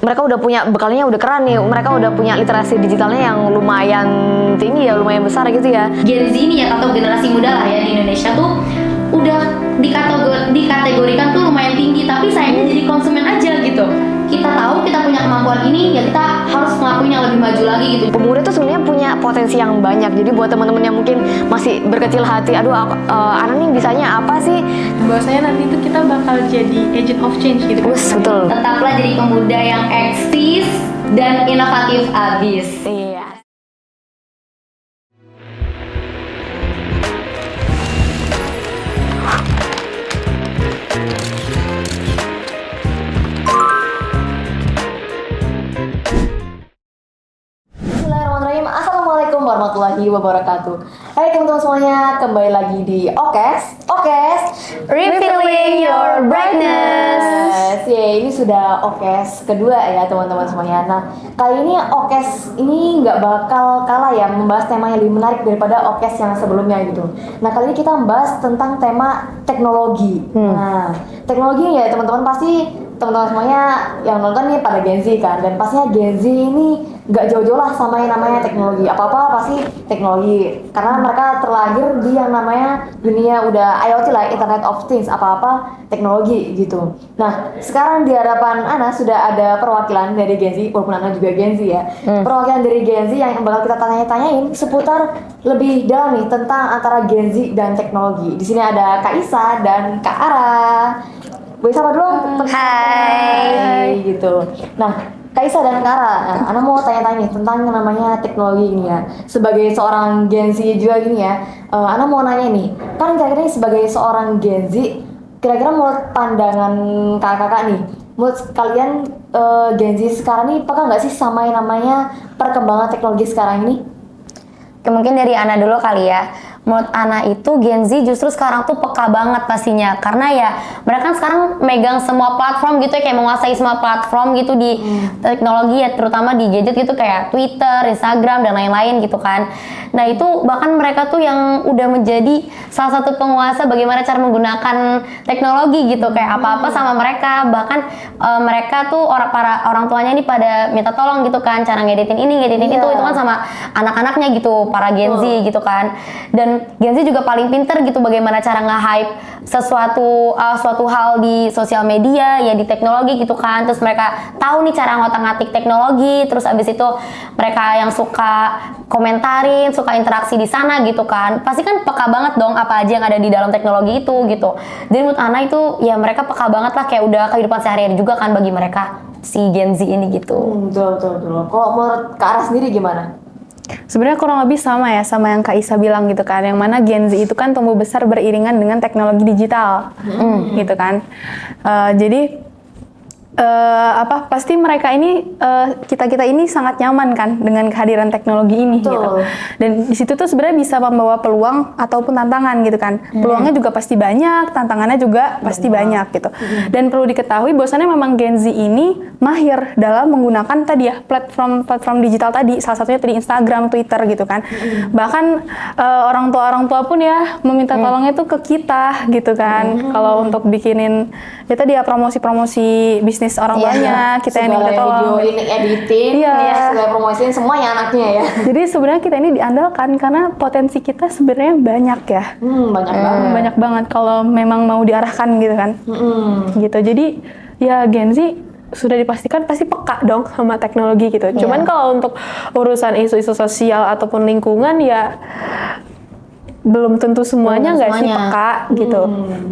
mereka udah punya bekalnya udah keren nih, mereka udah punya literasi digitalnya yang lumayan tinggi ya, lumayan besar gitu ya. Gen Z ini ya, atau generasi muda lah ya di Indonesia tuh udah dikategorikan tuh lumayan tinggi, tapi sayangnya jadi konsumen aja gitu. Kita tahu kita punya kemampuan ini, ya kita harus ngelakuin yang lebih maju lagi gitu. Pemuda tuh sebenarnya punya potensi yang banyak. Jadi buat teman-teman yang mungkin masih berkecil hati, aduh anak nih bisanya apa sih? Bahwasanya nanti itu kita bakal jadi agent of change gitu. Betul. Tetaplah jadi pemuda yang eksis dan inovatif abis. Iya. Bismillahirrahmanirrahim. Assalamualaikum warahmatullahi wabarakatuh. Hai teman-teman semuanya, kembali lagi di Okes Revealing Your Brightness. Ini sudah Okes kedua ya teman-teman semuanya. Nah, kali ini Okes ini nggak bakal kalah ya membahas tema yang lebih menarik daripada Okes yang sebelumnya gitu. Nah, kali ini kita membahas tentang tema teknologi. Nah, teknologi ya teman-teman pasti teman-teman semuanya yang nonton nih pada Gen Z kan, dan pastinya Gen Z ini nggak jauh-jauh lah sama yang namanya teknologi. Apa-apa pasti teknologi, karena mereka terlahir di yang namanya dunia udah IoT lah, Internet of Things, apa-apa teknologi gitu. Nah, sekarang di hadapan Ana sudah ada perwakilan dari Gen Z, walaupun Ana juga Gen Z ya. Perwakilan dari Gen Z yang bakal kita tanya-tanyain seputar lebih dalam nih tentang antara Gen Z dan teknologi. Di sini ada Kak Isa dan Kak Ara. Boleh sama dulu? Hai gitu. Nah, Kak Isa dan Kak Ara, Ana mau tanya-tanya nih tentang yang namanya teknologi ini ya. Sebagai seorang Gen Z juga gini ya, Ana mau nanya nih, kan kira-kira sebagai seorang Gen Z, kira-kira menurut pandangan kakak-kakak nih, menurut kalian Gen Z sekarang nih peka nggak sih sama yang namanya perkembangan teknologi sekarang ini? Mungkin dari Ana dulu kali ya. Menurut Ana itu Gen Z justru sekarang tuh peka banget pastinya, karena ya mereka kan sekarang megang semua platform gitu ya, kayak menguasai semua platform gitu di teknologi ya, terutama di gadget gitu kayak Twitter, Instagram dan lain-lain gitu kan. Nah itu bahkan mereka tuh yang udah menjadi salah satu penguasa bagaimana cara menggunakan teknologi gitu, kayak apa-apa sama mereka. Bahkan mereka tuh para orang tuanya ini pada minta tolong gitu kan, cara ngeditin ini, ngeditin itu kan sama anak-anaknya gitu, para Gen Z gitu kan. Dan Gen Z juga paling pinter gitu bagaimana cara nge-hype suatu hal di sosial media ya, di teknologi gitu kan. Terus mereka tahu nih cara ngotak-ngatik teknologi, terus abis itu mereka yang suka komentarin, suka interaksi di sana gitu kan. Pasti kan peka banget dong apa aja yang ada di dalam teknologi itu gitu. Jadi menurut Ana itu ya mereka peka banget lah, kayak udah kehidupan sehari-hari juga kan bagi mereka si Gen Z ini gitu. Betul. Kalau menurut Kak Ara sendiri gimana? Sebenarnya kurang lebih sama ya sama yang Kak Isa bilang gitu kan, yang mana Gen Z itu kan tumbuh besar beriringan dengan teknologi digital gitu kan. Jadi pasti mereka ini kita ini sangat nyaman kan dengan kehadiran teknologi ini gitu. Dan di situ tuh sebenarnya bisa membawa peluang ataupun tantangan gitu kan. Peluangnya juga pasti banyak, tantangannya juga pasti banyak gitu. Dan perlu diketahui bahwasannya memang Gen Z ini mahir dalam menggunakan tadi ya platform digital tadi, salah satunya tadi Instagram, Twitter gitu kan. Bahkan orang tua pun ya meminta tolongnya tuh ke kita gitu kan. Kalau untuk bikinin ya tadi ya promosi bisnis orang banyak, kita yang minta tolong. Video ini editing, segala promosiin semuanya anaknya ya. Jadi sebenarnya kita ini diandalkan karena potensi kita sebenarnya banyak ya. Banyak banget kalau memang mau diarahkan gitu kan. Gitu. Jadi ya Gen Z sudah dipastikan pasti peka dong sama teknologi gitu. Cuman kalau untuk urusan isu-isu sosial ataupun lingkungan ya belum tentu semuanya nggak sih peka gitu.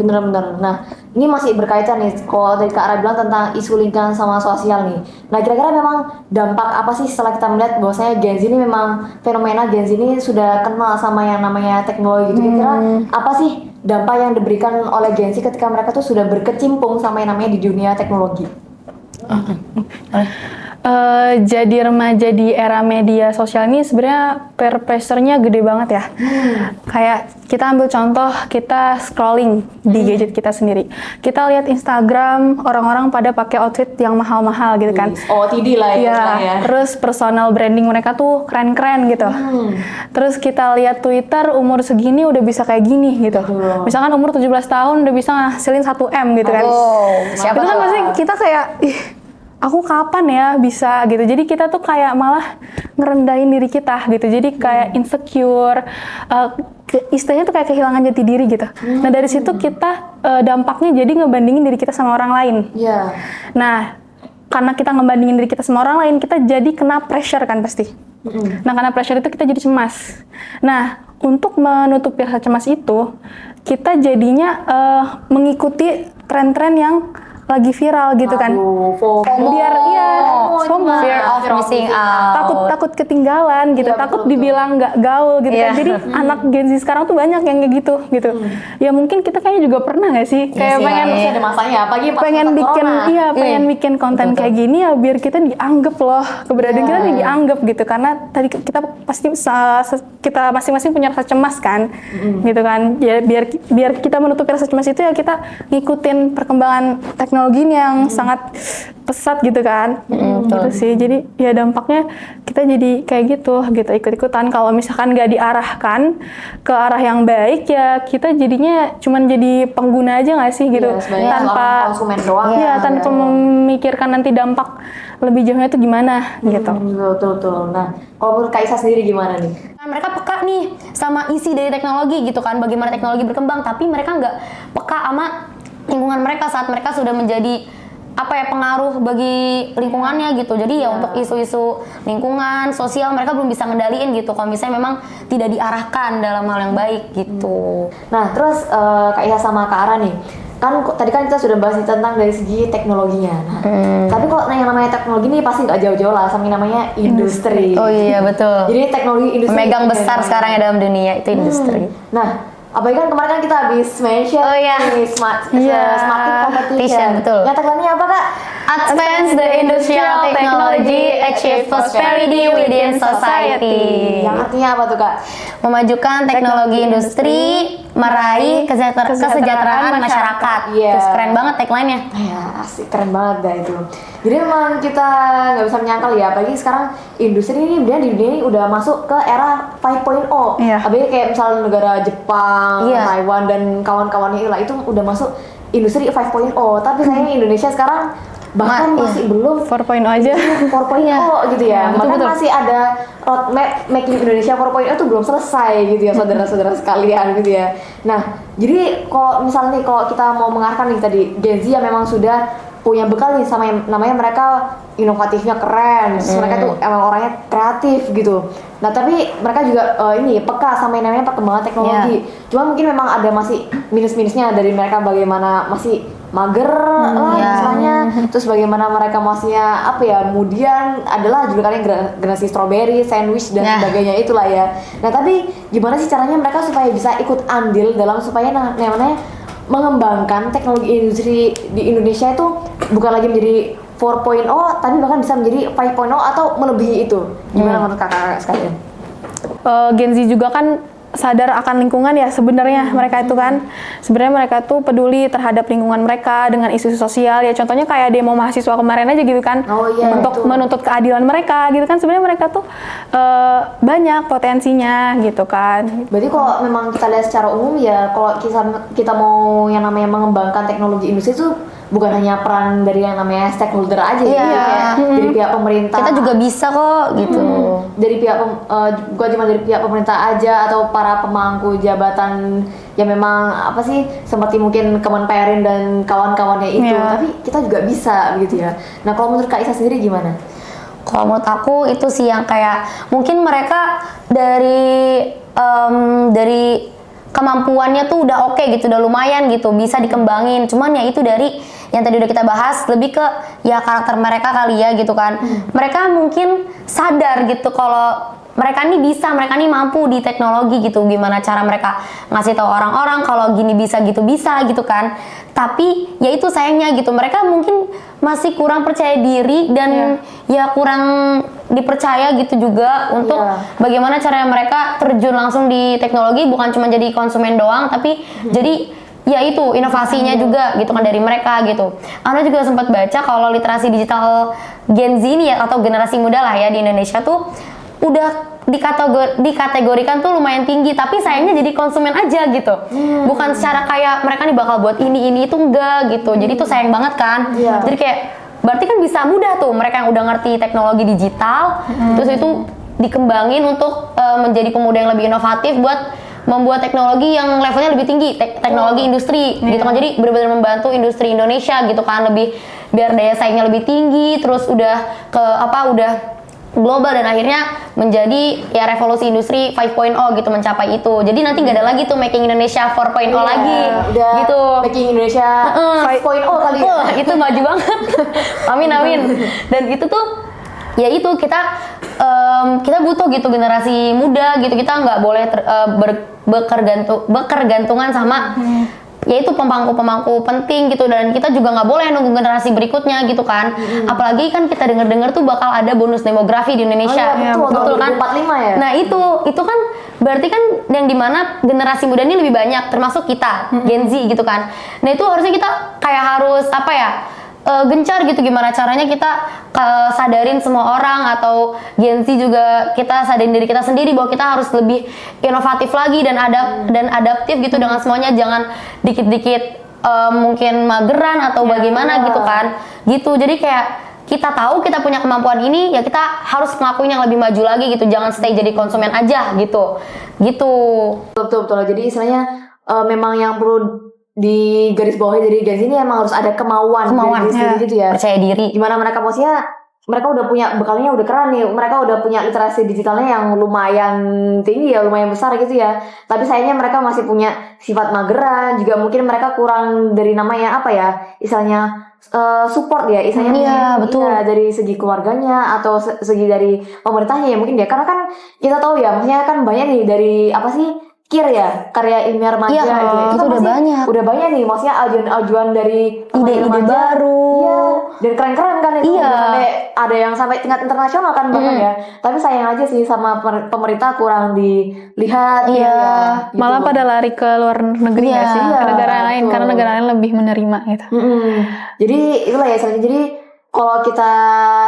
Bener-bener. Nah, ini masih berkaitan nih, kalau tadi Kak Ara bilang tentang isu lingkungan sama sosial nih. Nah, kira-kira memang dampak apa sih setelah kita melihat bahwasanya Gen Z ini memang fenomena Gen Z ini sudah kenal sama yang namanya teknologi gitu. Kira-kira apa sih dampak yang diberikan oleh Gen Z ketika mereka tuh sudah berkecimpung sama yang namanya di dunia teknologi? Jadi remaja di era media sosial ini sebenarnya peer pressure-nya gede banget ya. Kayak kita ambil contoh, kita scrolling di gadget kita sendiri. Kita lihat Instagram, orang-orang pada pakai outfit yang mahal-mahal gitu kan. OOTD lah ya. Terus personal branding mereka tuh keren-keren gitu. Terus kita lihat Twitter, umur segini udah bisa kayak gini gitu. Misalkan umur 17 tahun udah bisa ngasilin 1M gitu kan. Siapa itu kan pasti kita kayak aku kapan ya bisa gitu. Jadi kita tuh kayak malah ngerendahin diri kita gitu. Jadi kayak insecure, istilahnya tuh kayak kehilangan jati diri gitu. Nah dari situ kita dampaknya jadi ngebandingin diri kita sama orang lain. Iya. Nah karena kita ngebandingin diri kita sama orang lain, kita jadi kena pressure kan pasti. Nah karena pressure itu kita jadi cemas. Nah untuk menutupi rasa cemas itu, kita jadinya mengikuti tren-tren yang lagi viral gitu kan. FOMO. Biar FOMO. Fear of missing out. Takut ketinggalan gitu, Iya, takut betul. dibilang nggak gaul gitu kan. Iya. Jadi anak Gen Z sekarang tuh banyak yang kayak gitu. Ya mungkin kita kayaknya juga pernah nggak sih kayak sih. pengen Masih ada masanya, apalagi pas pengen masa bikin corona. pengen bikin konten kayak gini ya biar kita dianggap loh, keberadaan kita nih dianggap gitu, karena tadi kita pasti kita masing-masing punya rasa cemas kan, gitu kan. Ya biar kita menutupi rasa cemas itu ya kita ngikutin perkembangan teknologi ini yang sangat pesat gitu kan. Gitu sih, jadi ya dampaknya kita jadi kayak gitu ikut-ikutan. Kalau misalkan nggak diarahkan ke arah yang baik ya kita jadinya cuman jadi pengguna aja nggak sih gitu, Iya, sebenarnya tanpa seorang konsumen doang. Iya, tanpa memikirkan nanti dampak lebih jauhnya itu gimana gitu. Betul. Nah, kalau menurut Kak Isa sendiri gimana nih? Kan mereka peka nih sama isi dari teknologi gitu kan, bagaimana teknologi berkembang, tapi mereka nggak peka sama lingkungan mereka saat mereka sudah menjadi pengaruh bagi lingkungannya gitu. Jadi ya untuk isu-isu lingkungan, sosial mereka belum bisa ngendaliin gitu kalau misalnya memang tidak diarahkan dalam hal yang baik gitu. Nah, terus Kak Isa sama Kak Ara nih, kan tadi kan kita sudah bahas tentang dari segi teknologinya. Nah, tapi kalau yang namanya teknologi ini pasti nggak jauh-jauh lah sama yang namanya industri. Oh iya betul. Jadi teknologi industri Pemegang besar sekarang ya dalam dunia itu industri. Nah, apalagi kan kemarin kan kita habis mention Oh, iya. nih Smart Iya. Competition. Betul. Yang tagline-nya apa Kak? Advance the industrial technology, achieve prosperity within society. Yang artinya apa tuh Kak? Memajukan teknologi industri, meraih kesejahteraan masyarakat. Iya. Terus keren banget tagline-nya. Ya asik, keren banget dah itu. Jadi emang kita nggak bisa menyangkal ya, apalagi sekarang industri ini di dunia ini udah masuk ke era 5.0. Iya. Apalagi kayak misalnya negara Jepang, Iya. Taiwan dan kawan-kawannya itu udah masuk industri 5.0. Tapi sayangnya Indonesia sekarang bahkan masih belum 4.0 aja. 4.0 gitu ya. Betul, Bahkan betul. masih ada roadmap making Indonesia 4.0 itu belum selesai gitu ya saudara-saudara sekalian gitu ya. Nah, jadi kalau misalnya nih kalau kita mau mengarahkan nih tadi Gen Z yang memang sudah punya bekal nih sama yang namanya mereka inovatifnya keren, mereka tuh emang orangnya kreatif gitu. Nah tapi mereka juga ini peka sama yang namanya perkembangan teknologi. Cuma mungkin memang ada masih minus-minusnya dari mereka, bagaimana masih mager lah misalnya, terus bagaimana mereka maksudnya kemudian adalah julukannya generasi strawberry, sandwich dan sebagainya itulah ya. Nah tapi gimana sih caranya mereka supaya bisa ikut andil dalam supaya namanya mengembangkan teknologi industri di Indonesia itu bukan lagi menjadi 4.0 tapi bahkan bisa menjadi 5.0 atau melebihi itu. Gimana menurut kakak sekalian? Gen Z juga kan sadar akan lingkungan ya sebenarnya. Mereka itu kan sebenarnya mereka tuh peduli terhadap lingkungan mereka dengan isu sosial ya, contohnya kayak demo mahasiswa kemarin aja gitu kan. Untuk menuntut keadilan mereka gitu kan. Sebenarnya mereka tuh banyak potensinya gitu kan. Berarti kalau memang kita lihat secara umum ya, kalau kita mau yang namanya mengembangkan teknologi industri itu bukan hanya peran dari yang namanya stakeholder aja ya, kayak dari pihak pemerintah. Kita juga bisa kok gitu. Dari pihak bukan cuma dari pihak pemerintah aja atau para pemangku jabatan yang memang seperti mungkin Kemenperin dan kawan-kawannya itu, tapi kita juga bisa gitu ya. Nah kalau menurut Kak Isa sendiri gimana? Kalau menurut aku itu sih yang kayak mungkin mereka dari kemampuannya tuh udah oke gitu, udah lumayan gitu, bisa dikembangin. Cuman ya itu dari yang tadi udah kita bahas, lebih ke ya karakter mereka kali ya gitu kan. Mereka mungkin sadar gitu kalau mereka nih bisa, mereka nih mampu di teknologi gitu. Gimana cara mereka ngasih tahu orang-orang kalau gini bisa gitu kan. Tapi ya itu sayangnya gitu, mereka mungkin masih kurang percaya diri dan ya kurang dipercaya gitu juga untuk bagaimana caranya mereka terjun langsung di teknologi, bukan cuma jadi konsumen doang tapi jadi ya itu inovasinya juga gitu kan dari mereka gitu. Ana juga sempat baca kalau literasi digital Gen Z ini ya atau generasi muda lah ya di Indonesia tuh udah dikategorikan tuh lumayan tinggi, tapi sayangnya jadi konsumen aja gitu. Bukan secara kayak mereka nih bakal buat ini itu enggak gitu. Jadi tuh sayang banget kan. Jadi kayak berarti kan bisa mudah tuh mereka yang udah ngerti teknologi digital, terus itu dikembangin untuk menjadi pemuda yang lebih inovatif buat membuat teknologi yang levelnya lebih tinggi, teknologi industri gitu kan. Jadi benar-benar membantu industri Indonesia gitu kan, lebih biar daya saingnya lebih tinggi, terus udah udah global dan akhirnya menjadi ya revolusi industri 5.0 gitu, mencapai itu. Jadi nanti nggak ada lagi tuh making Indonesia 4.0 lagi udah gitu. making Indonesia 5.0 kali ya. Itu maju banget. Amin. Dan itu tuh ya itu kita butuh gitu generasi muda gitu. Kita nggak boleh berkegantungan sama yaitu pemangku penting gitu, dan kita juga nggak boleh nunggu generasi berikutnya gitu kan. Apalagi kan kita dengar tuh bakal ada bonus demografi di Indonesia. Betul kan? 45 ya. Nah itu kan berarti kan yang dimana generasi muda ini lebih banyak, termasuk kita Gen Z gitu kan. Nah itu harusnya kita kayak harus gencar gitu, gimana caranya kita sadarin semua orang, atau Gen Z juga kita sadarin diri kita sendiri bahwa kita harus lebih inovatif lagi dan adaptif gitu dengan semuanya, jangan dikit-dikit mungkin mageran atau bagaimana gitu kan. Gitu. Jadi kayak kita tahu kita punya kemampuan ini, ya kita harus ngelakuin yang lebih maju lagi gitu, jangan stay jadi konsumen aja gitu. Betul. Jadi istilahnya memang yang perlu di garis bawahnya dari Gen Z ini emang harus ada kemauan dari diri sendiri gitu ya. Percaya diri. Gimana mereka maksudnya, mereka udah punya bekalnya, udah keren nih, mereka udah punya literasi digitalnya yang lumayan tinggi ya, lumayan besar gitu ya. Tapi sayangnya mereka masih punya sifat mageran, juga mungkin mereka kurang dari namanya istilahnya support ya, istilahnya betul. Iya, dari segi keluarganya atau segi dari pemerintahnya ya mungkin ya. Karena kan kita tahu ya, maksudnya kan banyak nih dari KIR ya, karya ilmiah remaja itu kan udah banyak. Udah banyak nih, maksudnya ajuan-ajuan dari ide-ide baru. Iya, dan keren-keren kan itu. Iya. Sampai ada yang sampai tingkat internasional kan bahkan ya. Tapi sayang aja sih sama pemerintah kurang dilihat. Iya. Gitu. Malah pada lari ke luar negeri nggak sih, ke negara lain, karena negara lain lebih menerima gitu. Jadi itulah ya, jadi kalau kita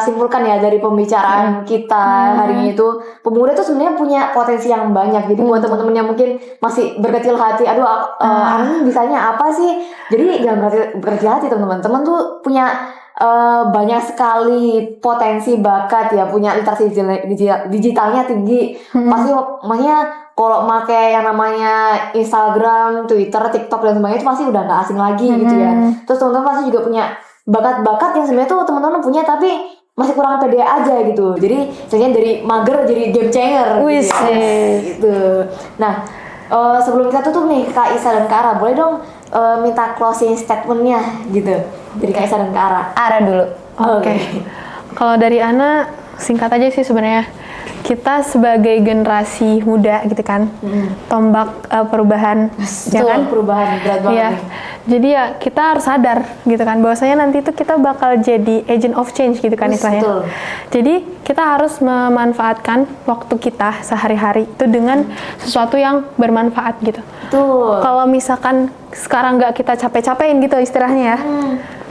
simpulkan ya dari pembicaraan kita hari ini itu, pemuda tuh sebenarnya punya potensi yang banyak. Jadi buat teman-teman yang mungkin masih berkecil hati, ini bisanya apa sih? Jadi jangan berkecil hati teman-teman. Teman tuh punya banyak sekali potensi, bakat ya, punya literasi digitalnya tinggi. Pasti maksudnya kalau pakai yang namanya Instagram, Twitter, TikTok dan sebagainya itu pasti udah nggak asing lagi gitu ya. Terus teman-teman pasti juga punya bakat-bakat yang sebenarnya tuh teman-teman punya tapi masih kurang pede aja gitu. Jadi misalnya dari mager jadi game changer gitu. Nah, sebelum kita tutup nih Kak Isa dan Kak Ara, boleh dong minta closing statementnya gitu dari Kak Isa dan Kak Ara. Ara dulu. Oke. Kalau dari Ana, singkat aja sih sebenarnya. Kita sebagai generasi muda gitu kan, tombak perubahan, ya kan? Perubahan berat banget. Iya. Jadi ya kita harus sadar gitu kan, bahwasanya nanti itu kita bakal jadi agent of change gitu kan istilahnya. Betul. Jadi kita harus memanfaatkan waktu kita sehari-hari itu dengan sesuatu yang bermanfaat gitu. Betul. Kalau misalkan sekarang nggak kita capek-capekin gitu istilahnya ya,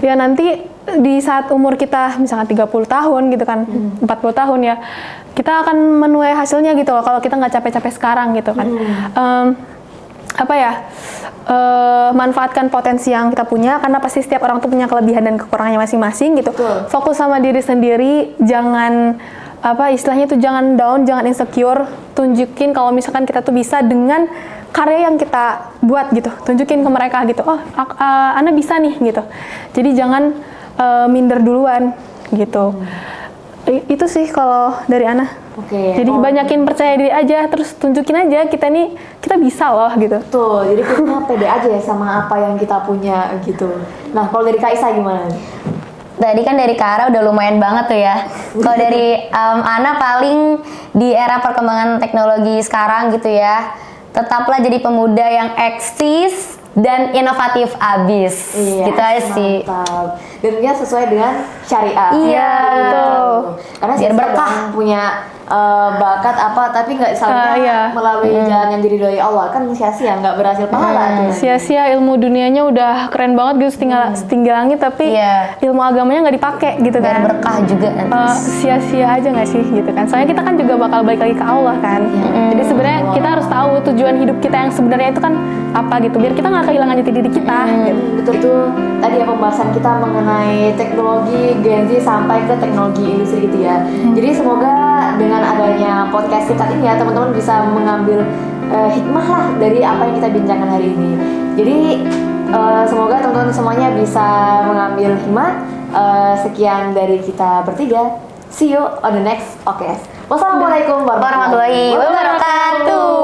ya nanti di saat umur kita misalkan 30 tahun gitu kan, 40 tahun ya, kita akan menuai hasilnya gitu loh kalau kita nggak capek-capek sekarang gitu kan. Manfaatkan potensi yang kita punya, karena pasti setiap orang tuh punya kelebihan dan kekurangannya masing-masing gitu. Betul. Fokus sama diri sendiri, jangan istilahnya tuh jangan down, jangan insecure. Tunjukin kalau misalkan kita tuh bisa dengan karya yang kita buat gitu. Tunjukin ke mereka gitu. Ana bisa nih gitu. Jadi jangan minder duluan gitu. Itu sih kalau dari Ana. Oke. Jadi banyakin percaya diri aja, terus tunjukin aja kita bisa loh gitu. Betul. Jadi kita pede aja ya sama apa yang kita punya gitu. Nah, kalau dari Kak Isa gimana? Tadi kan dari Kara udah lumayan banget tuh ya. Kalau dari Ana paling di era perkembangan teknologi sekarang gitu ya, tetaplah jadi pemuda yang eksis dan inovatif abis. Iya, gitu aja sih. Mantap. Dan dia sesuai dengan syariat. Iya, betul. Karena Biar berkah. punya bakat apa tapi nggak misalnya Iya. melalui jalan yang diridhoi Allah kan sia-sia, nggak berhasil pahala tuh. Sia-sia ilmu dunianya udah keren banget gitu setinggi langit, tapi Iya. ilmu agamanya nggak dipakai gitu Biar kan. berkah juga nanti. Sia-sia aja nggak sih gitu kan. Soalnya kita kan juga bakal balik lagi ke Allah kan. Jadi sebenarnya kita harus tahu tujuan hidup kita yang sebenarnya itu kan apa gitu, biar kita nggak kehilangan jati diri kita gitu. Betul tuh, tadi ya pembahasan kita mengenai teknologi Gen Z sampai ke teknologi industri gitu ya. Jadi semoga dengan adanya podcast singkat ini ya teman-teman bisa mengambil hikmah lah dari apa yang kita bincangkan hari ini. Jadi semoga teman-teman semuanya bisa mengambil hikmah. Sekian dari kita bertiga. See you on the next podcast. Wassalamualaikum Warahmatullahi wabarakatuh.